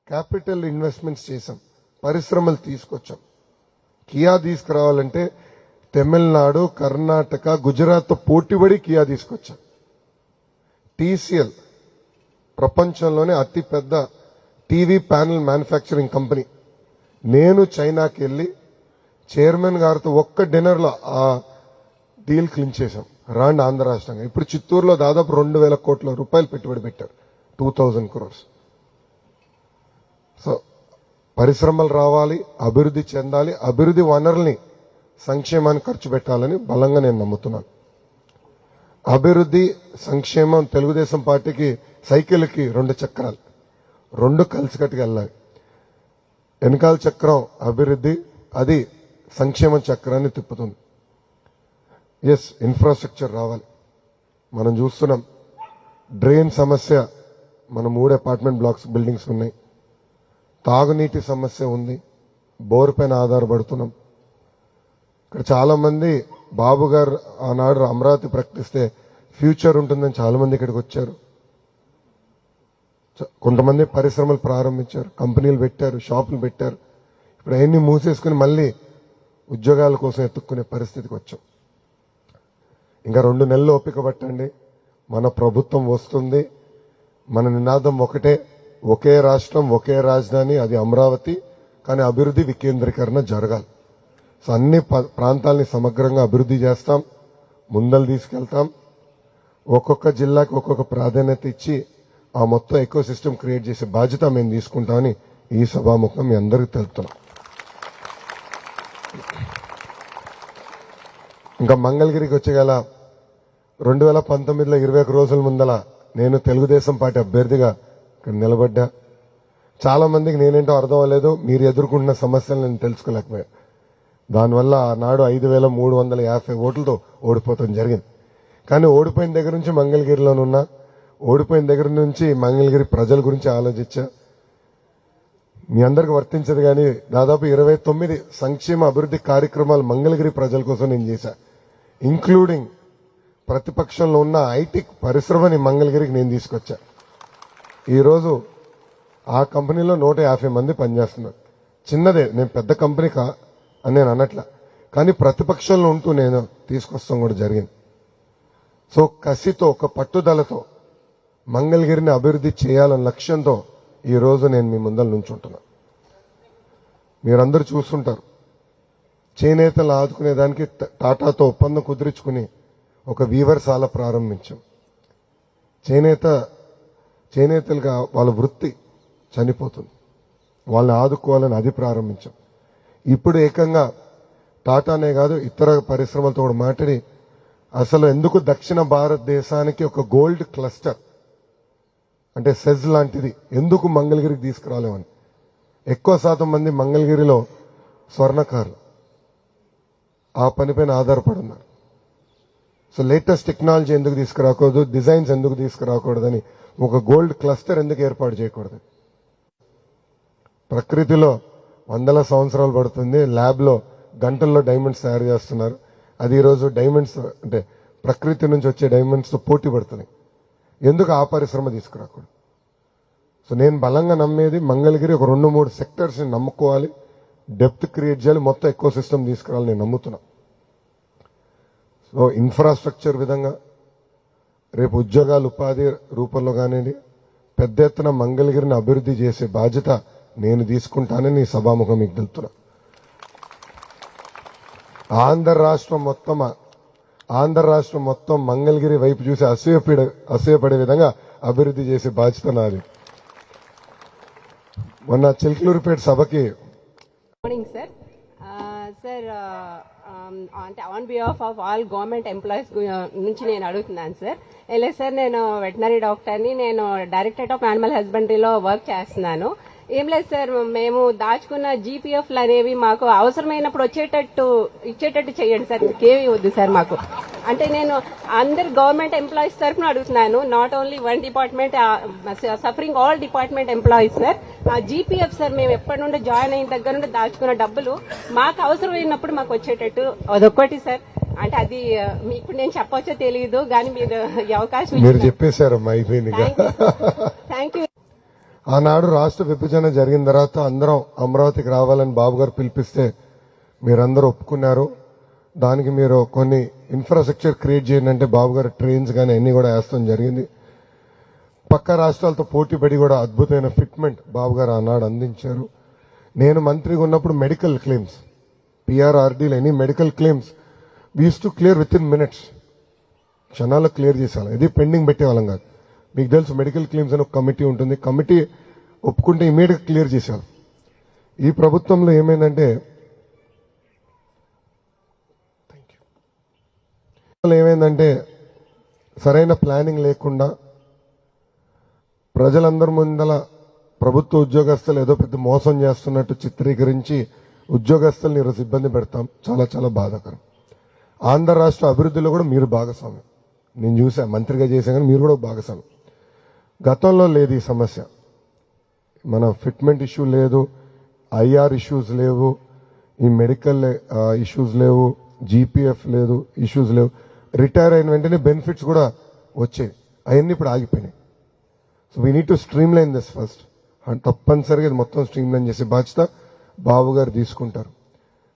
Capital investments చేశాం, పరిశ్రమలు తీసుకొచ్చాం. కియా తీసుకురావాలంటే తమిళనాడు, కర్ణాటక, గుజరాత్తో పోటీపడి కియా తీసుకొచ్చాం. టీసీఎల్ ప్రపంచంలోనే అతిపెద్ద టీవీ ప్యానెల్ మ్యానుఫ్యాక్చరింగ్ కంపెనీ. నేను చైనాకి వెళ్ళి చైర్మన్ గారితో ఒక్క డిన్నర్లో ఆ డీల్ క్లించ్ చేశాం. రాండ్ ఆంధ్ర రాష్ట్రంగా ఇప్పుడు చిత్తూరులో దాదాపు 2,000 కోట్ల రూపాయలు పెట్టుబడి పెట్టారు, 2,000 crores. సో పరిశ్రమలు రావాలి, అభివృద్ధి చెందాలి, అభివృద్ధి వనరుల్ని సంక్షేమానికి ఖర్చు పెట్టాలని బలంగా నేను నమ్ముతున్నాను. అభివృద్ధి సంక్షేమం తెలుగుదేశం పార్టీకి సైకిల్కి 2 చక్రాలు, 2 కలిసికట్టుగా వెళ్ళాలి. వెనకాల చక్రం అభివృద్ధి, అది సంక్షేమ చక్రాన్ని తిప్పుతుంది. ఎస్, ఇన్ఫ్రాస్ట్రక్చర్ రావాలి. మనం చూస్తున్నాం డ్రైన్ సమస్య, మన 3 అపార్ట్మెంట్ బ్లాక్స్ బిల్డింగ్స్ ఉన్నాయి. తాగునీటి సమస్య ఉంది, బోర్ పైన ఆధారపడుతున్నాం. ఇక్కడ చాలా మంది బాబు గారు ఆనాడు అమరావతి ప్రకటిస్తే ఫ్యూచర్ ఉంటుందని చాలా మంది ఇక్కడికి వచ్చారు. కొంతమంది పరిశ్రమలు ప్రారంభించారు, కంపెనీలు పెట్టారు, షాపులు పెట్టారు. ఇప్పుడు అవన్నీ మూసేసుకుని మళ్ళీ ఉద్యోగాల కోసం ఎత్తుక్కునే పరిస్థితికి వచ్చాం. ఇంకా 2 నెలలు ఓపిక పట్టండి, మన ప్రభుత్వం వస్తుంది. మన నినాదం ఒకటే, ఒకే రాష్ట్రం ఒకే రాజధాని, అది అమరావతి. కానీ అభివృద్ధి వికేంద్రీకరణ జరగాలి. సో అన్ని ప్రాంతాలని సమగ్రంగా అభివృద్ధి చేస్తాం, ముందలు తీసుకెళ్తాం. ఒక్కొక్క జిల్లాకి ఒక్కొక్క ప్రాధాన్యత ఇచ్చి ఆ మొత్తం ఎకో సిస్టమ్ క్రియేట్ చేసే బాధ్యత మేము తీసుకుంటామని ఈ సభాముఖం మీ అందరికీ తెలుపుతున్నాం. ఇంకా మంగళగిరికి వచ్చేగల 2019లో 21 రోజుల ముందల నేను తెలుగుదేశం పార్టీ అభ్యర్థిగా ఇక్కడ నిలబడ్డా. చాలా మందికి నేనేంటో అర్థం అవ్వలేదు, మీరు ఎదుర్కొంటున్న సమస్యలు నేను తెలుసుకోలేకపోయా. దానివల్ల ఆనాడు 5,350 ఓట్లతో ఓడిపోవడం జరిగింది. కానీ ఓడిపోయిన దగ్గర నుంచి మంగళగిరిలోనున్నా, ఓడిపోయిన దగ్గర నుంచి మంగళగిరి ప్రజల గురించి ఆలోచించా. మీ అందరికి వర్తించదు కానీ దాదాపు 29 సంక్షేమ అభివృద్ధి కార్యక్రమాలు మంగళగిరి ప్రజల కోసం నేను చేశా. ఇంక్లూడింగ్ ప్రతిపక్షంలో ఉన్న ఐటీ పరిశ్రమని మంగళగిరికి నేను తీసుకొచ్చా. ఈరోజు ఆ కంపెనీలో 150 మంది పనిచేస్తున్నారు. చిన్నదే, నేను పెద్ద కంపెనీ అని నేను అనట్లా, కానీ ప్రతిపక్షంలో ఉంటూ నేను తీసుకొస్తాం కూడా జరిగింది. సో కసితో, ఒక పట్టుదలతో మంగళగిరిని అభివృద్ధి చేయాలన్న లక్ష్యంతో ఈ రోజు నేను మీ ముందర నుంచుంటున్నా. మీరందరూ చూస్తుంటారు, చేనేతలు ఆదుకునేదానికి టాటాతో ఒప్పందం కుదుర్చుకుని ఒక వీవర్శాల ప్రారంభించాం. చేనేతలుగా వాళ్ళ వృత్తి చనిపోతుంది, వాళ్ళని ఆదుకోవాలని అది ప్రారంభించాం. ఇప్పుడు ఏకంగా టాటానే కాదు, ఇతర పరిశ్రమలతో కూడా మాట్లాడి అసలు ఎందుకు దక్షిణ భారతదేశానికి ఒక గోల్డ్ క్లస్టర్ అంటే సెజ్ లాంటిది ఎందుకు మంగళగిరికి తీసుకురాలేమని. ఎక్కువ శాతం మంది మంగళగిరిలో స్వర్ణకారులు ఆ పనిపైన ఆధారపడి ఉన్నారు. సో లేటెస్ట్ టెక్నాలజీ ఎందుకు తీసుకురాకూడదు, డిజైన్స్ ఎందుకు తీసుకురాకూడదని ఒక గోల్డ్ క్లస్టర్ ఎందుకు ఏర్పాటు చేయకూడదు. ప్రకృతిలో 100 సంవత్సరాలు పడుతుంది, ల్యాబ్లో గంటల్లో డైమండ్స్ తయారు చేస్తున్నారు. అది ఈరోజు డైమండ్స్ అంటే ప్రకృతి నుంచి వచ్చే డైమండ్స్తో పోటీ పడుతున్నాయి. ఎందుకు ఆ పరిశ్రమ తీసుకురాకూడదు. సో నేను బలంగా నమ్మేది మంగళగిరి ఒక 2-3 సెక్టర్స్ని నమ్ముకోవాలి, డెప్త్ క్రియేట్ చేయాలి, మొత్తం ఎకో సిస్టమ్ తీసుకురావాలి నేను నమ్ముతున్నా. సో ఇన్ఫ్రాస్ట్రక్చర్ విధంగా రేపు ఉద్యోగాలు ఉపాధి రూపంలో కానివ్వండి, పెద్ద ఎత్తున మంగళగిరిని అభివృద్ధి చేసే బాధ్యత నేను తీసుకుంటానని ఈ సభాముఖం మీకు తెలుపుతున్నా. ఆంధ్ర రాష్ట్రం మొత్తం మంగళగిరి వైపు చూసి అసూయపడే విధంగా అభివృద్ధి చేసే బాధ్యత నాది. మొన్న చిలకలూరుపేట సభకి మార్నింగ్ సార్ అంటే on behalf of all government employees నుంచి నేను అడుగుతున్నాను సార్. లేదు సార్, నేను వెటనరీ డాక్టర్ని, నేను డైరెక్టరేట్ ఆఫ్ యానిమల్ హస్బెండరీలో వర్క్ చేస్తున్నాను. ఏం లేదు సార్, మేము దాచుకున్న జీపీఎఫ్లు అనేవి మాకు అవసరమైనప్పుడు ఇచ్చేటట్టు చేయండి సార్. ఇంకేమీ వద్దు సార్ మాకు. అంటే నేను అందరు గవర్నమెంట్ ఎంప్లాయీస్ తరఫున అడుగుతున్నాను, not only one department, suffering all department employees sir. ఆ జీపీఎఫ్ సార్, మేము ఎప్పటి నుండి జాయిన్ అయిన దగ్గర నుండి దాచుకున్న డబ్బులు మాకు అవసరమైనప్పుడు మాకు వచ్చేటట్టు అదొక్కటి సార్. అంటే అది మీకు నేను చెప్పవచ్చో తెలియదు, కానీ మీరు ఈ అవకాశం చెప్పేశారమ్మా, అయిపోయింది. Thank you. ఆనాడు రాష్ట్ర విభజన జరిగిన తర్వాత అందరం అమరావతికి రావాలని బాబు గారు పిలిపిస్తే మీరందరూ ఒప్పుకున్నారు. దానికి మీరు కొన్ని ఇన్ఫ్రాస్ట్రక్చర్ క్రియేట్ చేయండి అంటే బాబు గారు ట్రైన్స్ కానీ అన్ని కూడా వేస్తాం జరిగింది. పక్క రాష్ట్రాలతో పోటీ పడి కూడా అద్భుతమైన ఫిట్మెంట్ బాబు గారు ఆనాడు అందించారు. నేను మంత్రిగా ఉన్నప్పుడు మెడికల్ క్లెయిమ్స్, పిఆర్ఆర్డీలు any medical claims use to clear within minutes, క్షణాల్లో క్లియర్ చేసేవాళ్ళం. ఇది పెండింగ్ పెట్టేవాళ్ళం కాదు. మీకు తెలుసు మెడికల్ క్లెయిమ్స్ అని ఒక కమిటీ ఉంటుంది, కమిటీ ఒప్పుకుంటే ఇమీడియట్ క్లియర్ చేసేవాళ్ళం. ఈ ప్రభుత్వంలో ఏమైందంటే సరైన ప్లానింగ్ లేకుండా ప్రజలందరి ముందల ప్రభుత్వ ఉద్యోగస్తులు ఏదో పెద్ద మోసం చేస్తున్నట్టు చిత్రీకరించి ఉద్యోగస్తుల్ని ఈరోజు ఇబ్బంది పెడతాం. చాలా చాలా బాధాకరం. ఆంధ్ర రాష్ట్ర అభివృద్ధిలో కూడా మీరు భాగస్వామ్యం. నేను చూసా, మంత్రిగా చేశా, కానీ మీరు కూడా భాగస్వామ్యం. గతంలో లేదు ఈ సమస్య. మన ఫిట్మెంట్ ఇష్యూ లేదు, ఐఆర్ ఇష్యూస్ లేవు, ఈ మెడికల్ ఇష్యూస్ లేవు, జీపీఎఫ్ లేదు, ఇష్యూస్ లేవు. రిటైర్ అయిన వెంటనే బెనిఫిట్స్ కూడా వచ్చాయి, అవన్నీ ఇప్పుడు ఆగిపోయినాయి. So we need to stream line this first. తప్పనిసరిగా ఇది మొత్తం స్ట్రీమ్ లైన్ చేసే బాధ్యత బాబు గారు తీసుకుంటారు.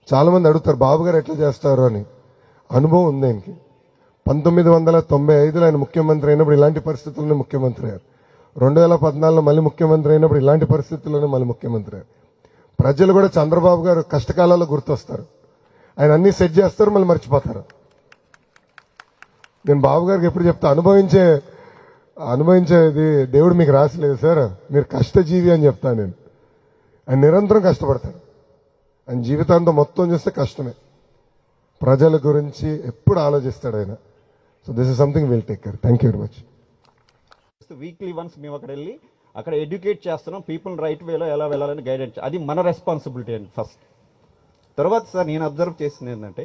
చాలా మంది అడుగుతారు బాబు గారు ఎట్లా చేస్తారు అని. అనుభవం ఉంది ఆయనకి. 1995లో ఆయన ముఖ్యమంత్రి అయినప్పుడు ఇలాంటి పరిస్థితుల్లోనే ముఖ్యమంత్రి అయ్యారు. 2014లో మళ్ళీ ముఖ్యమంత్రి అయినప్పుడు ఇలాంటి పరిస్థితుల్లోనే మళ్ళీ ముఖ్యమంత్రి అయ్యారు. ప్రజలు కూడా చంద్రబాబు గారు కష్టకాలాల్లో గుర్తొస్తారు. ఆయన అన్ని సెట్ చేస్తారు, మళ్ళీ మర్చిపోతారు. నేను బాబు గారికి ఎప్పుడు చెప్తా, అనుభవించేది దేవుడు మీకు రాసలేదు సార్, మీరు కష్టజీవి అని చెప్తాను నేను. ఆయన నిరంతరం కష్టపడతాడు. ఆయన జీవితాంతం మొత్తం చూస్తే కష్టమే. ప్రజల గురించి ఎప్పుడు ఆలోచిస్తాడు ఆయన. So this is something will take care. Thank you very much. Weekly once మేము అక్కడ వెళ్ళి అక్కడ ఎడ్యుకేట్ చేస్తున్నాం, పీపుల్ రైట్ వేలో ఎలా వెళ్ళాలని గైడెన్స్. అది మన రెస్పాన్సిబిలిటీ అండి ఫస్ట్. తర్వాత సార్ నేను అబ్జర్వ్ చేసింది ఏంటంటే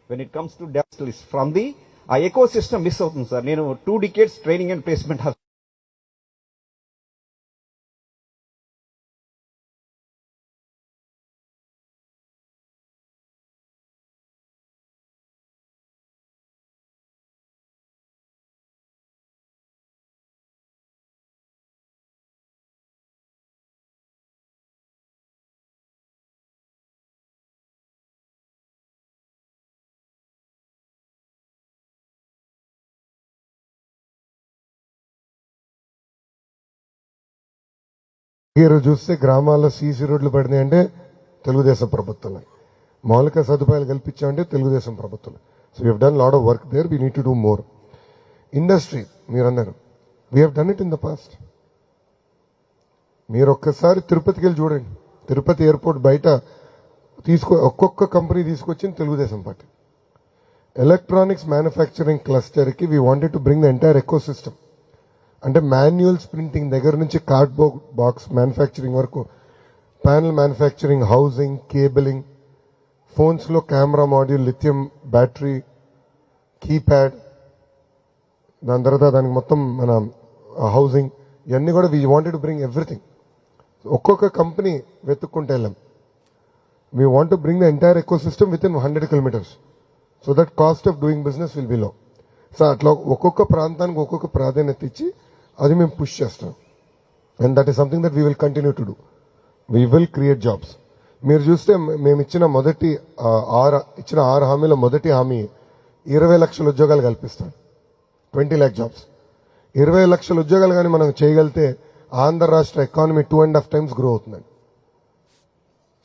when it comes to depth from the ఆ ఎకో సిస్టమ్ మిస్ అవుతుంది సార్. నేను 2 decades ట్రైనింగ్ అండ్ ప్లేస్మెంట్ ఈరోజు చూస్తే గ్రామాల్లో సీసీ రోడ్లు పడినాయి అంటే తెలుగుదేశం ప్రభుత్వమే. మౌలిక సదుపాయాలు కల్పించామంటే తెలుగుదేశం ప్రభుత్వమే. So we have done lot of work there. We need to do more. Industry మీరన్నారు, we have done it in the past. మీరు ఒక్కసారి తిరుపతికి వెళ్ళి చూడండి. తిరుపతి ఎయిర్పోర్ట్ బయట ఒక్కొక్క కంపెనీ తీసుకొచ్చింది తెలుగుదేశం పార్టీ. ఎలక్ట్రానిక్స్ మ్యానుఫ్యాక్చరింగ్ క్లస్టర్కి we wanted to bring the entire ecosystem. అంటే మాన్యువల్స్ ప్రింటింగ్ దగ్గర నుంచి కార్డ్బోర్డ్ బాక్స్ మ్యానుఫ్యాక్చరింగ్ వరకు, ప్యానల్ మ్యానుఫ్యాక్చరింగ్, హౌసింగ్, కేబులింగ్, ఫోన్స్లో camera module, lithium battery, keypad, దాని తర్వాత దానికి మొత్తం మన హౌసింగ్, ఇవన్నీ కూడా we wanted to bring everything. ఒక్కొక్క కంపెనీ వెతుక్కుంటే వెళ్ళాం. We want to bring the entire ecosystem within 100 kilometers so that cost of doing business will be లో. సో అట్లా ఒక్కొక్క ప్రాంతానికి ఒక్కొక్క ప్రాధాన్యత ఇచ్చి అది మేము పుష్ చేస్తాం. And that is something that we will continue to do. We will create jobs. మీరు చూస్తే మేము ఇచ్చిన 6 హామీల మొదటి హామీ 20 లక్షల ఉద్యోగాలు కల్పిస్తాం. 20 lakh జాబ్స్. 20 లక్షల ఉద్యోగాలు కానీ మనం చేయగలిగితే ఆంధ్ర రాష్ట్ర ఎకానమీ 2.5 times గ్రో అవుతుందండి.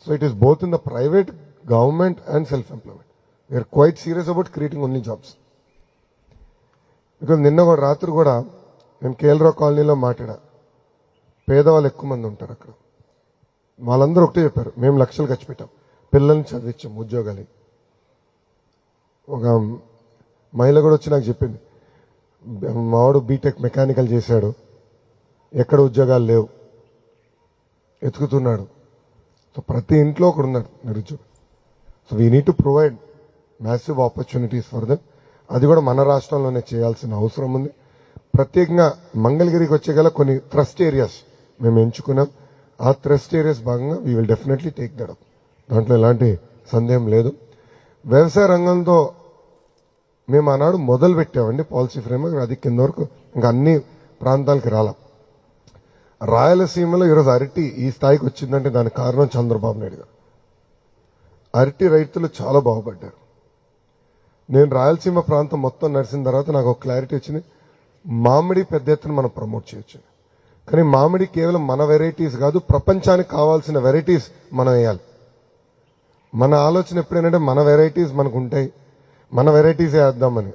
So it is both in the private, government and self employment. We are quite serious about creating only jobs. Because నిన్న కూడా రాత్రి కూడా నేను కేఎల్రావు కాలనీలో మాట్లాడా. పేదవాళ్ళు ఎక్కువ మంది ఉంటారు అక్కడ. వాళ్ళందరూ ఒకటే చెప్పారు, మేము లక్షలు ఖర్చు పెట్టాం, పిల్లల్ని చదివించాం, ఉద్యోగాలు. ఒక మహిళ కూడా వచ్చి నాకు చెప్పింది, మావాడు బీటెక్ మెకానికల్ చేశాడు, ఎక్కడ ఉద్యోగాలు లేవు, ఎతుకుతున్నాడు. సో ప్రతి ఇంట్లో ఒకడు ఉన్నారు నిరుద్యోగం. So we need to provide massive opportunities for them. అది కూడా మన రాష్ట్రంలోనే చేయాల్సిన అవసరం ఉంది. ప్రత్యేకంగా మంగళగిరికి వచ్చే గల కొన్ని థ్రస్ట్ ఏరియాస్ మేము ఎంచుకున్నాం. ఆ థ్రస్ట్ ఏరియాస్ భాగంగా we will definitely take that up. దాంట్లో ఎలాంటి సందేహం లేదు. వ్యవసాయ రంగంతో మేము ఆనాడు మొదలు పెట్టామండి పాలసీ ఫ్రేమ్వర్క్. అది కింద వరకు ఇంకా అన్ని ప్రాంతాలకి రాలా. రాయలసీమలో ఈరోజు అరటి ఈ స్థాయికి వచ్చిందంటే దానికి కారణం చంద్రబాబు నాయుడు గారు. అరటి రైతులు చాలా బాగుపడ్డారు. నేను రాయలసీమ ప్రాంతం మొత్తం నడిచిన తర్వాత నాకు ఒక క్లారిటీ వచ్చింది, మామిడి పెద్ద ఎత్తున మనం ప్రమోట్ చేయొచ్చు. కానీ మామిడి కేవలం మన వెరైటీస్ కాదు, ప్రపంచానికి కావాల్సిన వెరైటీస్ మనం వేయాలి. మన ఆలోచన ఎప్పుడేంటంటే మన వెరైటీస్ మనకు ఉంటాయి, మన వెరైటీస్ వేద్దామని.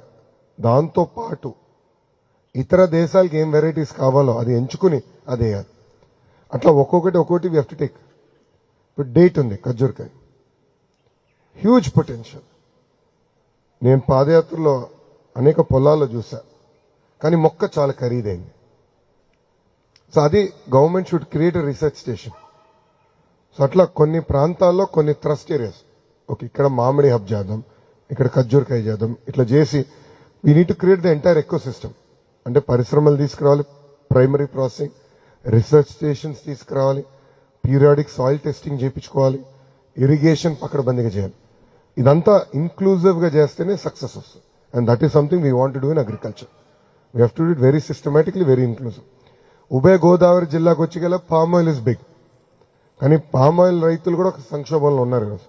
దాంతో పాటు ఇతర దేశాలకు ఏం వెరైటీస్ కావాలో అది ఎంచుకుని అది వేయాలి. అట్లా ఒక్కొక్కటి వి హావ్ టు టేక్. ఇప్పుడు డేట్ ఉంది, ఖర్జూరకాయ హ్యూజ్ పొటెన్షియల్. నేను పాదయాత్రలో అనేక పొలాల్లో చూసా, కానీ మొక్క చాలా ఖరీదైంది. సో అది government should create a research station. So అట్లా కొన్ని ప్రాంతాల్లో కొన్ని ట్రస్ట్ ఏరియాస్, ఓకే ఇక్కడ మామిడి హబ్ చేద్దాం, ఇక్కడ ఖర్జూరకాయ చేద్దాం, ఇట్లా చేసి we need to create the entire ecosystem. అంటే పరిశ్రమలు తీసుకురావాలి, ప్రైమరీ ప్రాసెసింగ్, రీసెర్చ్ స్టేషన్స్ తీసుకురావాలి, పీరియాడిక్ సాయిల్ టెస్టింగ్ చేయించుకోవాలి, ఇరిగేషన్ పకడ్బందీగా చేయాలి. ఇదంతా ఇన్క్లూజివ్ గా చేస్తేనే సక్సెస్ వస్తుంది. And that is something we want to do in agriculture. We have to do it very systematically, very inclusive. ఉభయ గోదావరి జిల్లాకు వచ్చి గల పామ్ ఆయిల్ ఇస్ బిగ్, కానీ పామ్ ఆయిల్ రైతులు కూడా ఒక సంక్షోభంలో ఉన్నారు ఈరోజు.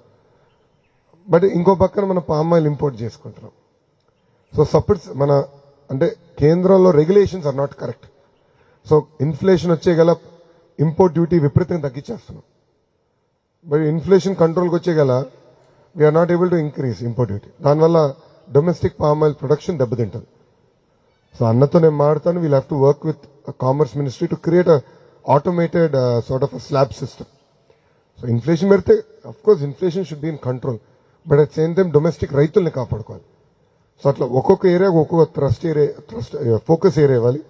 బట్ ఇంకో పక్కన మనం పామ్ ఆయిల్ ఇంపోర్ట్ చేసుకుంటున్నాం. సో సపోర్ట్స్ మన అంటే కేంద్రంలో regulations are not correct. So inflation వచ్చే గల ఇంపోర్ట్ డ్యూటీ విపరీతంగా తగ్గించేస్తున్నాం. బట్ ఇన్ఫ్లేషన్ కంట్రోల్కి వచ్చే గల we're not able to increase import duty. దానివల్ల డొమెస్టిక్ పామ్ ఆయిల్ ప్రొడక్షన్ దెబ్బతింటుంది. సో అన్నతో నేను మాట్లాడతాను, we'll have to work with commerce ministry to create a automated sort of slab system. So inflation పెడితే of course inflation should be in control, but at same time domestic రైతుల్ని కాపాడుకోవాలి. So అట్లా ఒక్కొక్క area ఒక్కొక్క trust focus area ఇవ్వాలి.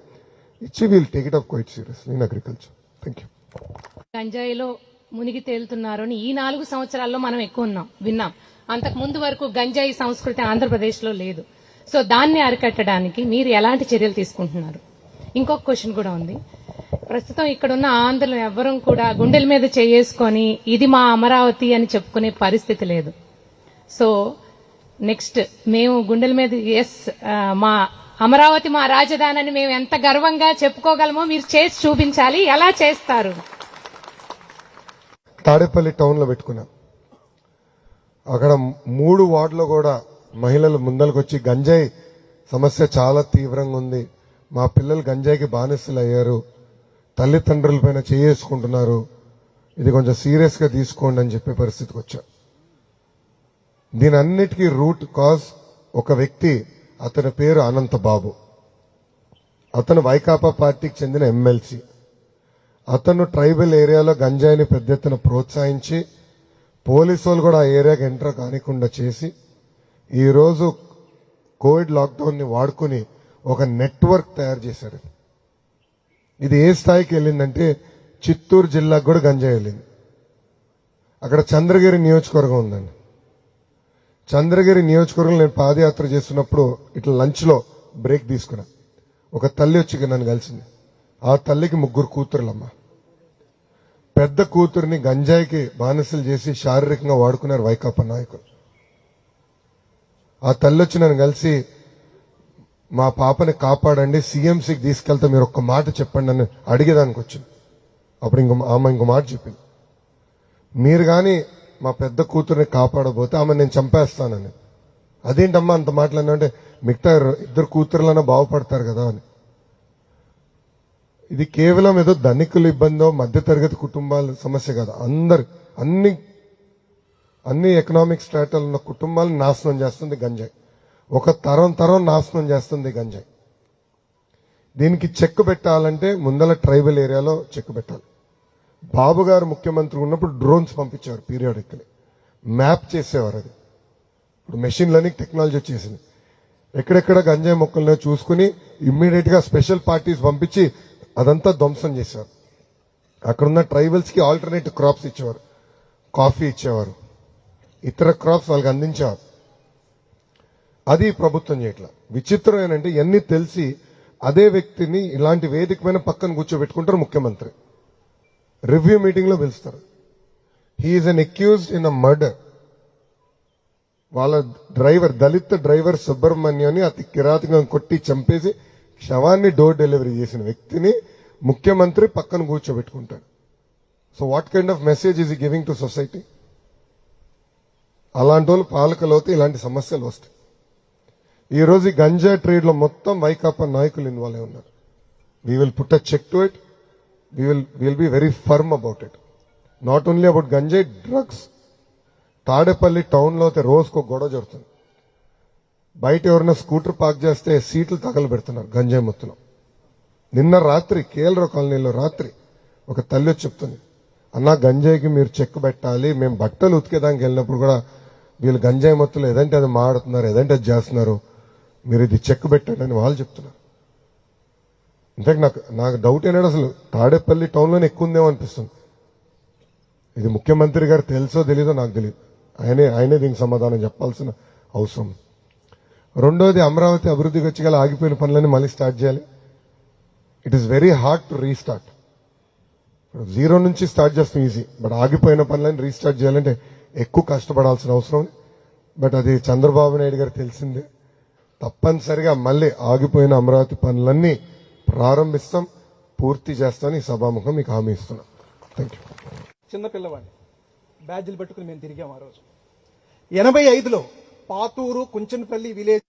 ఇచ్చి we'll take it up quite seriously in agriculture. Thank you. గంజాయిలో మునిగి తేలుతున్నారు అని ఈ 4 సంవత్సరాల్లో మనం ఎక్కువ విన్నాం. అంతకు ముందు వరకు గంజాయి సంస్కృతి ఆంధ్రప్రదేశ్ లో లేదు. సో దాన్ని అరికట్టడానికి మీరు ఎలాంటి చర్యలు తీసుకుంటున్నారు? ఇంకొక క్వశ్చన్ కూడా ఉంది. ప్రస్తుతం ఇక్కడున్న ఆంధ్రులు ఎవ్వరూ కూడా గుండెల మీద చేసుకొని ఇది మా అమరావతి అని చెప్పుకునే పరిస్థితి లేదు. సో నెక్స్ట్ మేము గుండెల మీద మా అమరావతి మా రాజధాని అని మేము ఎంత గర్వంగా చెప్పుకోగలమో మీరు చేసి చూపించాలి. ఎలా చేస్తారు? తాడేపల్లి టౌన్ లో పెట్టుకున్నాం. అక్కడ 3 వార్డులో కూడా మహిళలు ముందరకు వచ్చి గంజాయి సమస్య చాలా తీవ్రంగా ఉంది, మా పిల్లలు గంజాయికి బానిసలు అయ్యారు, తల్లిదండ్రుల పైన చేసుకుంటున్నారు, ఇది కొంచెం సీరియస్ గా తీసుకోండి అని చెప్పే పరిస్థితికి వచ్చా. దీని అన్నిటికీ రూట్ కాజ్ ఒక వ్యక్తి, అతని పేరు అనంత బాబు. అతను వైకాపా పార్టీకి చెందిన ఎమ్మెల్సీ. అతను ట్రైబల్ ఏరియాలో గంజాయిని పెద్ద ఎత్తున ప్రోత్సహించి పోలీసు వాళ్ళు కూడా ఆ ఏరియాకి ఎంటర్ కానికుండా చేసి ఈరోజు కోవిడ్ లాక్డౌన్ ని వాడుకుని ఒక నెట్వర్క్ తయారు చేశారు. ఇది ఏ స్థాయికి వెళ్ళిందంటే చిత్తూరు జిల్లాకు కూడా గంజాయి వెళ్ళింది. అక్కడ చంద్రగిరి నియోజకవర్గం ఉందండి. చంద్రగిరి నియోజకవర్గంలో నేను పాదయాత్ర చేస్తున్నప్పుడు ఇట్లా లంచ్ లో బ్రేక్ తీసుకున్నా. ఒక తల్లి వచ్చి నన్ను కలిసింది. ఆ తల్లికి 3 కూతురులమ్మ. పెద్ద కూతురిని గంజాయికి బానిసలు చేసి శారీరకంగా వాడుకున్నారు వైకాపా నాయకులు. ఆ తల్లి వచ్చి నన్ను కలిసి మా పాపని కాపాడండి, సీఎంసీకి తీసుకెళ్తే మీరు ఒక్క మాట చెప్పండి అని అడిగేదానికి వచ్చింది. అప్పుడు ఆమె ఇంకో మాట చెప్పింది, మీరు కానీ మా పెద్ద కూతుర్ని కాపాడబోతే ఆమె నేను చంపేస్తానని. అదేంటమ్మా అంత మాట్లాడినా అంటే మిగతా 2 కూతురులన్నా బాగుపడతారు కదా అని. ఇది కేవలం ఏదో ధనికుల ఇబ్బందో మధ్యతరగతి కుటుంబాల సమస్య కాదు. అన్ని ఎకనామిక్ స్ట్రాటాలు ఉన్న కుటుంబాలను నాశనం చేస్తుంది గంజాయి. ఒక తరం నాశనం చేస్తుంది గంజాయి. దీనికి చెక్ పెట్టాలంటే ముందల ట్రైబల్ ఏరియాలో చెక్ పెట్టాలి. బాబు గారు ముఖ్యమంత్రి ఉన్నప్పుడు డ్రోన్స్ పంపించారు, పీరియాడికలీ మ్యాప్ చేసేవారు. అది ఇప్పుడు మెషిన్ లెర్నింగ్ టెక్నాలజీ వచ్చేసింది. ఎక్కడెక్కడ గంజాయి మొక్కలను చూసుకుని ఇమ్మీడియట్ గా స్పెషల్ పార్టీస్ పంపించి అదంతా ధ్వంసం చేశారు. అక్కడున్న ట్రైబల్స్ కి ఆల్టర్నేటివ్ క్రాప్స్ ఇచ్చేవారు, కాఫీ ఇచ్చేవారు, ఇతర క్రాప్స్ వాళ్ళకి అందించేవారు. అది ప్రభుత్వం చేయట్లా. విచిత్రం ఏంటంటే ఇవన్నీ తెలిసి అదే వ్యక్తిని ఇలాంటి వేదిక పైన పక్కన కూర్చోబెట్టుకుంటారు ముఖ్యమంత్రి. రివ్యూ మీటింగ్ లో పిలుస్తారు. He is an accused in a murder. వాళ్ళ డ్రైవర్, దళిత డ్రైవర్ సుబ్రహ్మణ్యాన్ని అతి కిరాతకంగా కొట్టి చంపేసి శవాన్ని డోర్ డెలివరీ చేసిన వ్యక్తిని ముఖ్యమంత్రి పక్కన కూర్చోబెట్టుకుంటాడు. So what kind of message is giving to society? అలాంటి వాళ్ళు పాలకులు అవుతే ఇలాంటి సమస్యలు వస్తాయి. ఈ రోజు ఈ గంజా ట్రేడ్ లో మొత్తం వైకాపా నాయకులు ఇన్వాల్వ్ అయి ఉన్నారు. We will put a check to it. Will be very firm about it. Not only about ganja, drugs. Tadepalli town లో అయితే రోజుకో గొడవ జరుగుతుంది. బయట ఎవరైనా స్కూటర్ పార్క్ చేస్తే సీట్లు తగలబెడుతున్నారు గంజాయి మొత్తులో. నిన్న రాత్రి కేఎల్రావు కాలనీలో రాత్రి ఒక తల్లి వచ్చి చెప్తుంది, అన్నా గంజాయికి మీరు చెక్ పెట్టాలి, మేము బట్టలు ఉతికేదానికి వెళ్ళినప్పుడు కూడా వీళ్ళు గంజాయి మొత్తులు ఏదంటే అది మాడుతున్నారు, ఏదంటే అది చేస్తున్నారు, మీరు ఇది చెక్ పెట్టండి అని వాళ్ళు చెప్తున్నారు. ఇన్ఫాక్ట్ నాకు డౌట్ ఏంటంటే అసలు తాడేపల్లి టౌన్లోనే ఎక్కువ ఉందేమో అనిపిస్తుంది. ఇది ముఖ్యమంత్రి గారు తెలుసో తెలీదో నాకు తెలియదు. ఆయనే దీనికి సమాధానం చెప్పాల్సిన అవసరం. రెండోది, అమరావతి అభివృద్ధికి వచ్చి గల ఆగిపోయిన పనులన్నీ మళ్ళీ స్టార్ట్ చేయాలి. It is very hard to restart. Zero నుంచి స్టార్ట్ చేస్తాం ఈజీ, బట్ ఆగిపోయిన పనులను రీస్టార్ట్ చేయాలంటే ఎక్కువ కష్టపడాల్సిన అవసరం ఉంది. బట్ అది చంద్రబాబు నాయుడు గారు తెలిసిందే. తప్పనిసరిగా మళ్ళీ ఆగిపోయిన అమరావతి పనులన్నీ ప్రారంభిస్తాం, పూర్తి చేస్తామని ఈ సభాముఖం మీకు హామీ ఇస్తున్నాం. Thank you. చిన్న పిల్లవాడిని బ్యాడ్జీలు పెట్టుకుని మేము తిరిగాం ఆ రోజు. 85లో Pathuru Kunchanapalli village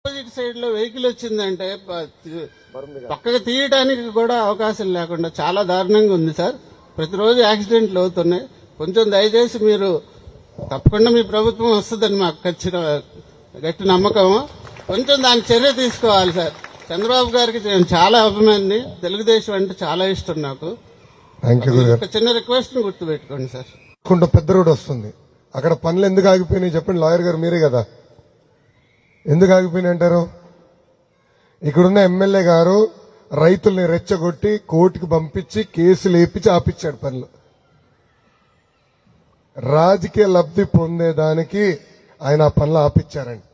opposite side లో వెహికల్ వచ్చిందంటే పక్కకు తీయడానికి కూడా అవకాశం లేకుండా చాలా దారుణంగా ఉంది సార్. ప్రతిరోజు యాక్సిడెంట్లు అవుతున్నాయి. కొంచెం దయచేసి మీరు తప్పకుండా మీ ప్రభుత్వం వస్తుందని మాకు గట్టి నమ్మకం. కొంచెం దాని చర్య తీసుకోవాలి సార్. చంద్రబాబు గారికి నేను చాలా అభిమాని, తెలుగుదేశం అంటే చాలా ఇష్టం నాకు. ఒక చిన్న రిక్వెస్ట్ గుర్తుపెట్టుకోండి సార్. పెద్ద రోడ్ వస్తుంది, అక్కడ పనులు ఎందుకు ఆగిపోయినాయి చెప్పండి. లాయర్ గారు మీరే కదా, ఎందుకు ఆగిపోయినాయి అంటారు? ఇక్కడున్న ఎమ్మెల్యే గారు రైతుల్ని రెచ్చగొట్టి కోర్టుకు పంపించి కేసులు వేపించి ఆపిచ్చాడు పనులు. రాజకీయ లబ్ధి పొందేదానికి ఆయన ఆ పనులు ఆపిచ్చారండి.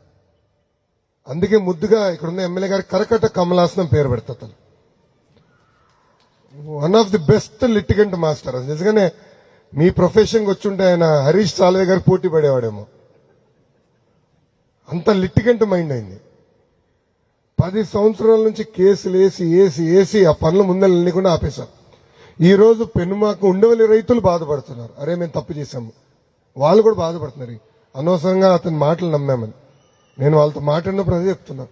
అందుకే ముద్దుగా ఇక్కడున్న ఎమ్మెల్యే గారు కరకట్ట కమలాసనం పేరు పెడతారు. One of the best litigant master. నిజంగానే మీ ప్రొఫెషన్కి వచ్చుంటే ఆయన హరీష్ సాల్వే గారు పోటీ పడేవాడేమో, అంత లిటిగెంట్ మైండ్ అయింది. 10 సంవత్సరాల నుంచి కేసులు వేసి ఆ పనులు ముందర వెళ్ళకుండా ఆపేశారు. ఈ రోజు పెనుమాకు ఉండవల్లి రైతులు బాధపడుతున్నారు, అరే మేము తప్పు చేశాము. వాళ్ళు కూడా బాధపడుతున్నారు, అనవసరంగా అతని మాటలు నమ్మామని. నేను వాళ్ళతో మాట్లాడినప్పుడు అదే చెప్తున్నా.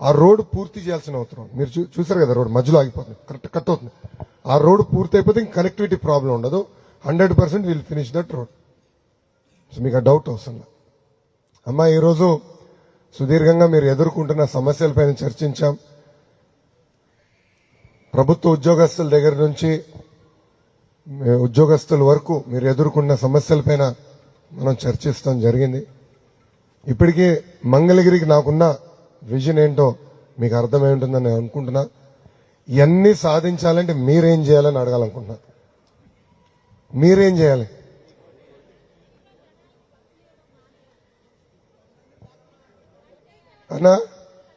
ఆ రోడ్డు పూర్తి చేయాల్సిన అవసరం. మీరు చూసారు కదా, రోడ్డు మధ్యలో ఆగిపోతుంది, కరెక్ట్ కట్ అవుతుంది. ఆ రోడ్డు పూర్తి అయిపోతే ఇంక కనెక్టివిటీ ప్రాబ్లం ఉండదు. 100% will finish that road. So మీకు ఆ డౌట్ అవసరం. అమ్మా, ఈరోజు సుదీర్ఘంగా మీరు ఎదుర్కొంటున్న సమస్యలపైన చర్చించాం. ప్రభుత్వ ఉద్యోగస్తుల దగ్గర నుంచి ఉద్యోగస్తుల వరకు మీరు ఎదుర్కొన్న సమస్యలపైన మనం చర్చిస్తాం జరిగింది. ఇప్పటికీ మంగళగిరికి నాకున్న విజన్ ఏంటో మీకు అర్థమై ఉంటుందని నేను అనుకుంటున్నా. ఇవన్నీ సాధించాలంటే మీరేం చేయాలని అడగాలనుకుంటున్నా. మీరేం చేయాలి? అన్నా